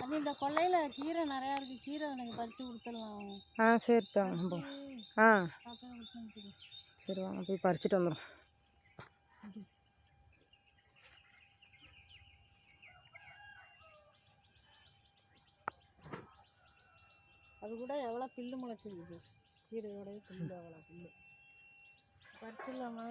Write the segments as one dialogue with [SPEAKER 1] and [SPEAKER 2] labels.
[SPEAKER 1] அது இந்த கொல்லையில் கீரை நிறையா இருக்குது, கீரை எனக்கு பறித்து கொடுத்துடலாம்.
[SPEAKER 2] சரி தாங்க. சரி வாங்க போய் பறிச்சுட்டு வந்துடும்.
[SPEAKER 1] அது கூட எவ்வளோ பில்லு முளைச்சிருக்கு, கீரையோடைய பில்லு எவ்வளோ பில்லு பறிச்சிடலாமா?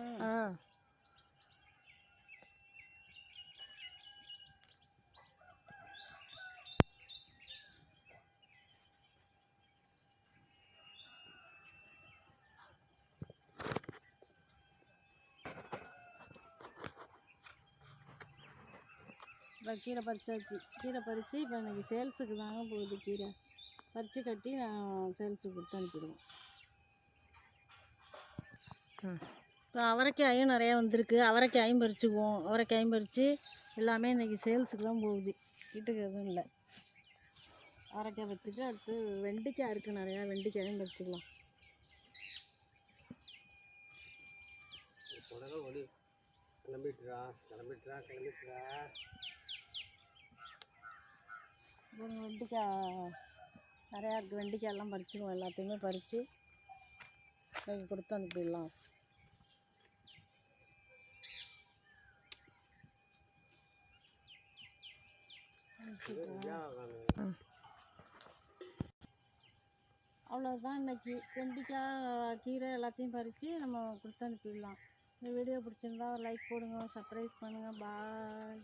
[SPEAKER 1] இப்போ கீரை பறிச்சாச்சு. கீரை பறித்து இப்போ எனக்கு சேல்ஸுக்கு தாங்க போகுது. கீரை பறித்து கட்டி நான் சேல்ஸுக்கு கொடுத்து அனுப்பிடுவேன். இப்போ அவரைக்காயும் நிறையா வந்திருக்கு. அவரைக்காயும் பறிச்சுக்குவோம். அவரைக்காயும் பறித்து எல்லாமே இன்றைக்கி சேல்ஸுக்கு தான் போகுது, வீட்டுக்கு எதுவும் இல்லை. அவரைக்காய் பறிச்சுட்டு அடுத்து வெண்டைக்காய் இருக்குது நிறையா, வெண்டைக்காயும் பறிச்சுக்கலாம். வெண்டைக்காய் நிறையா இருக்குது. வெண்டைக்காயெல்லாம் பறிச்சுக்குவோம். எல்லாத்தையுமே பறித்து இன்றைக்கி கொடுத்து அனுப்பிடலாம். அவ்வளோதான். இன்றைக்கி வெண்டைக்காய் கீரை எல்லாத்தையும் பறித்து நம்ம கொடுத்து அனுப்பிடலாம். இந்த வீடியோ பிடிச்சிருந்தா லைக் போடுங்க, சப்ஸ்கிரைப் பண்ணுங்கள். பாய்.